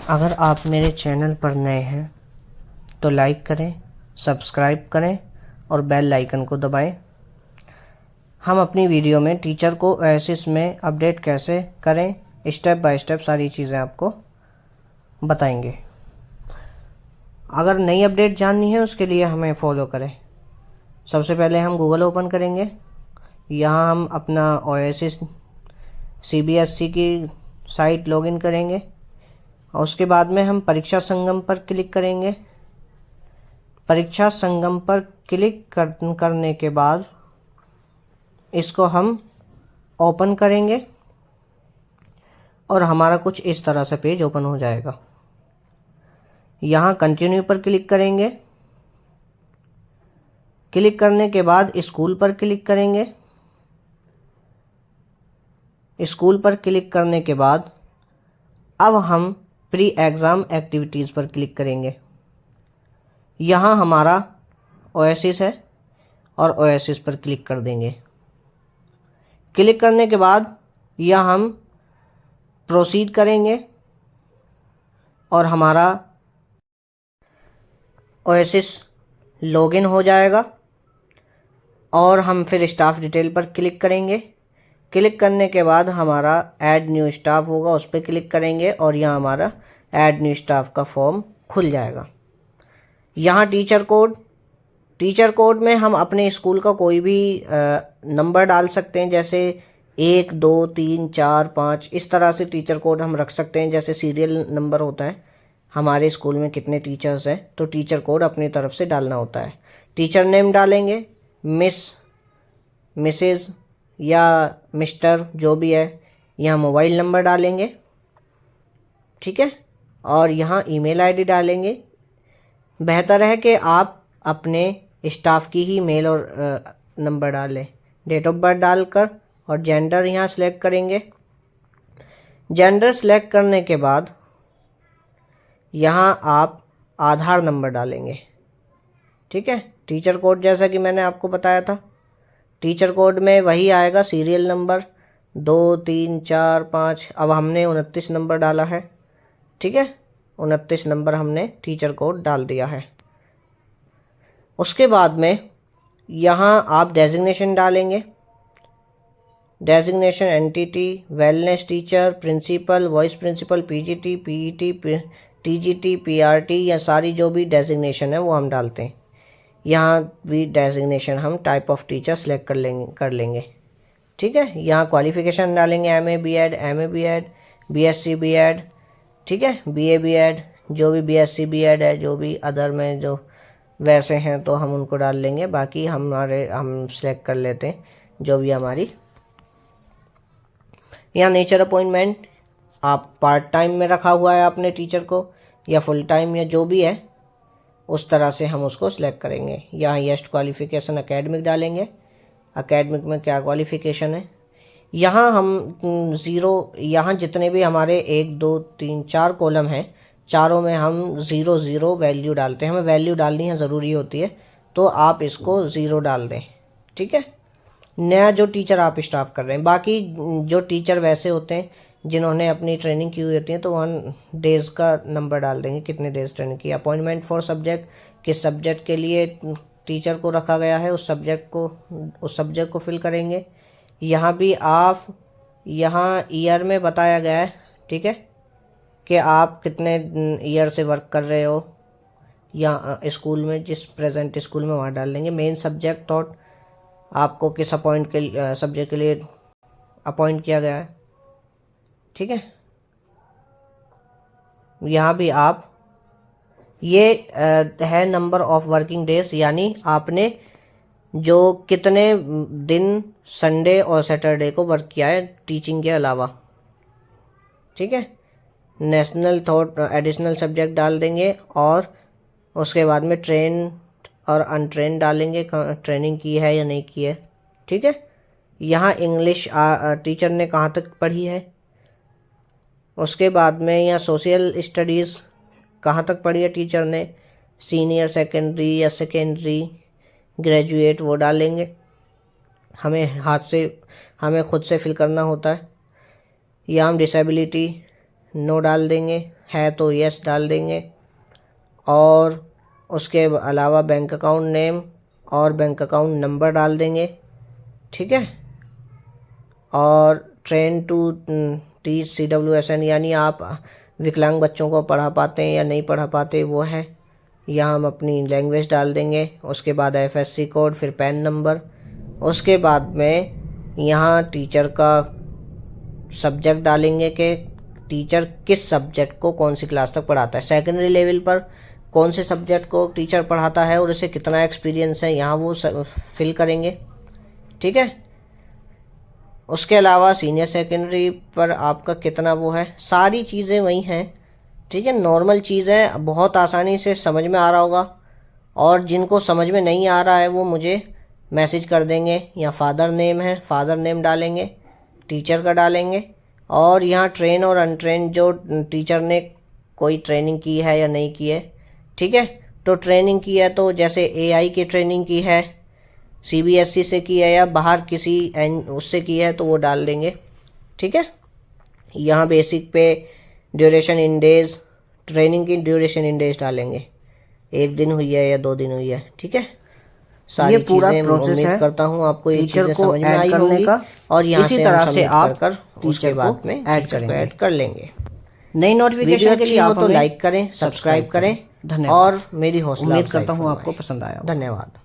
अगर आप मेरे चैनल पर नए हैं तो लाइक करें, सब्सक्राइब करें और बेल आइकन को दबाएं। हम अपनी वीडियो में टीचर को ओएसिस में अपडेट कैसे करें, स्टेप बाय स्टेप सारी चीज़ें आपको बताएंगे। अगर नई अपडेट जाननी है उसके लिए हमें फॉलो करें। सबसे पहले हम गूगल ओपन करेंगे। यहाँ हम अपना ओएसिस सीबीएसई की साइट लॉगिन करेंगे और उसके बाद में हम परीक्षा संगम पर क्लिक करेंगे। परीक्षा संगम पर क्लिक करने के बाद इसको हम ओपन करेंगे और हमारा कुछ इस तरह से पेज ओपन हो जाएगा। यहाँ कंटिन्यू पर क्लिक करेंगे। क्लिक करने के बाद स्कूल पर क्लिक करेंगे। स्कूल पर क्लिक करने के बाद अब हम प्री एग्ज़ाम एक्टिविटीज़ पर क्लिक करेंगे। यहाँ हमारा ओएसिस है और ओएसिस पर क्लिक कर देंगे। क्लिक करने के बाद यह हम प्रोसीड करेंगे और हमारा ओएसिस लॉगिन हो जाएगा और हम फिर स्टाफ डिटेल पर क्लिक करेंगे। क्लिक करने के बाद हमारा ऐड न्यू स्टाफ होगा, उस पर क्लिक करेंगे और यहाँ हमारा ऐड न्यू स्टाफ का फॉर्म खुल जाएगा। यहाँ टीचर कोड में हम अपने स्कूल का कोई भी नंबर डाल सकते हैं, जैसे 1 2 3 4 5 इस तरह से टीचर कोड हम रख सकते हैं। जैसे सीरियल नंबर होता है, हमारे स्कूल में कितने टीचर्स हैं तो टीचर कोड अपनी तरफ से डालना होता है। टीचर नेम डालेंगे, मिसेज या मिस्टर जो भी है। यहाँ मोबाइल नंबर डालेंगे, ठीक है, और यहाँ ईमेल आईडी डालेंगे। बेहतर है कि आप अपने स्टाफ की ही मेल और नंबर डालें। डेट ऑफ बर्थ डालकर और जेंडर यहाँ सेलेक्ट करेंगे। जेंडर सेलेक्ट करने के बाद यहाँ आप आधार नंबर डालेंगे, ठीक है। टीचर कोड जैसा कि मैंने आपको बताया था, टीचर कोड में वही आएगा, सीरियल नंबर 2 3 4 5। अब हमने 29 नंबर डाला है, ठीक है, 29 नंबर हमने टीचर कोड डाल दिया है। उसके बाद में यहाँ आप डेजिग्नेशन डालेंगे। Designation entity, wellness teacher, principal, vice principal, PGT, PET, TGT, PRT, या सारी जो भी डेजिग्नेशन है वो हम डालते हैं। यहाँ भी डेजिग्नेशन हम टाइप ऑफ टीचर सेलेक्ट कर लेंगे, ठीक है। यहाँ क्वालिफिकेशन डालेंगे, एमए बीएड, बीएससी बीएड, ठीक है, बीए बीएड, जो भी बीएससी बीएड है, जो भी अदर में जो वैसे हैं तो हम उनको डाल लेंगे। बाकी हम सेलेक्ट कर लेते हैं जो भी हमारी। यहाँ नेचर अपॉइंटमेंट, आप पार्ट टाइम में रखा हुआ है आपने टीचर को या फुल टाइम या जो भी है, उस तरह से हम उसको सिलेक्ट करेंगे। यहाँ येस्ट क्वालिफ़िकेशन एकेडमिक डालेंगे, एकेडमिक में क्या क्वालिफ़िकेशन है। यहाँ हम यहाँ जितने भी हमारे 1 2 3 4 कॉलम हैं, चारों में हम 0 0 वैल्यू डालते हैं। हमें वैल्यू डालनी है, ज़रूरी होती है, तो आप इसको 0 डाल दें, ठीक है। नया जो टीचर आप स्टाफ कर रहे हैं, बाकी जो टीचर वैसे होते हैं जिन्होंने अपनी ट्रेनिंग की हुई होती है तो 1 डेज़ का नंबर डाल देंगे, कितने डेज़ ट्रेनिंग की। अपॉइंटमेंट फॉर सब्जेक्ट, किस सब्जेक्ट के लिए टीचर को रखा गया है उस सब्जेक्ट को फिल करेंगे। यहाँ भी आप यहाँ ईयर में बताया गया है, ठीक है, कि आप कितने ईयर से वर्क कर रहे हो या स्कूल में, जिस प्रेजेंट स्कूल में वहाँ डाल देंगे। मेन सब्जेक्ट थॉट, आपको किस सब्जेक्ट के लिए अपॉइंट किया गया है, ठीक है। यहाँ भी आप ये है नंबर ऑफ वर्किंग डेज, यानी आपने जो कितने दिन संडे और सैटरडे को वर्क किया है टीचिंग के अलावा, ठीक है। नेशनल थॉट एडिशनल सब्जेक्ट डाल देंगे और उसके बाद में ट्रेन और अनट्रेन डालेंगे, ट्रेनिंग की है या नहीं की है, ठीक है। यहाँ इंग्लिश टीचर ने कहाँ तक पढ़ी है। उसके बाद में यहाँ सोशल स्टडीज़ कहाँ तक पढ़ी है टीचर ने, सीनियर सेकेंडरी या सेकेंडरी, ग्रेजुएट, वो डालेंगे। हमें खुद से फिल करना होता है। यहाँ हम डिसेबिलिटी नो डाल देंगे, है तो यस डाल देंगे। और उसके अलावा बैंक अकाउंट नेम और बैंक अकाउंट नंबर डाल देंगे, ठीक है। और ट्रेन टू टीच CWSN, यानी आप विकलांग बच्चों को पढ़ा पाते हैं या नहीं पढ़ा पाते वो है। यहाँ हम अपनी लैंग्वेज डाल देंगे। उसके बाद FSC कोड, फिर पैन नंबर। उसके बाद में यहाँ टीचर का सब्जेक्ट डालेंगे कि टीचर किस सब्जेक्ट को कौन सी क्लास तक पढ़ाता है, सेकेंडरी लेवल पर कौन से सब्जेक्ट को टीचर पढ़ाता है और उसे कितना एक्सपीरियंस है, यहाँ वो फिल करेंगे, ठीक है। उसके अलावा सीनियर सेकेंडरी पर आपका कितना वो है, सारी चीज़ें वही हैं, ठीक है। नॉर्मल चीज़ है, बहुत आसानी से समझ में आ रहा होगा। और जिनको समझ में नहीं आ रहा है वो मुझे मैसेज कर देंगे। यहाँ फादर नेम है, फादर नेम डालेंगे, टीचर का डालेंगे। और यहाँ ट्रेन और अनट्रेन, जो टीचर ने कोई ट्रेनिंग की है या नहीं की है, ठीक है। तो ट्रेनिंग की है तो जैसे AI की ट्रेनिंग की है, CBSE से की है या बाहर किसी उससे की है तो वो डाल देंगे, ठीक है। यहाँ बेसिक पे ड्यूरेशन इन डेज, ट्रेनिंग की ड्यूरेशन इन डेज डालेंगे, 1 दिन हुई है या 2 दिन हुई है, ठीक है। सारी पूरा चीजें प्रोसेस उम्मीद है करता हूँ आपको ये टीचर चीजें को समझ में ऐड आई करने होंगी। का। और यहाँ इसी से तरह हम से आप कर टीचर उसके को बाद में ऐड टीचर को करेंगे। ऐड कर लेंगे। नई नोटिफिकेशन के लिए वीडियो आप अच्छी हो तो हमें लाइक करें, सब्सक्राइब करें। धन्यवाद। और मेरी हौसला उम्मीद अफजाई करता हूँ आपको फरमाएं। पसंद आया होगा। धन्यवाद।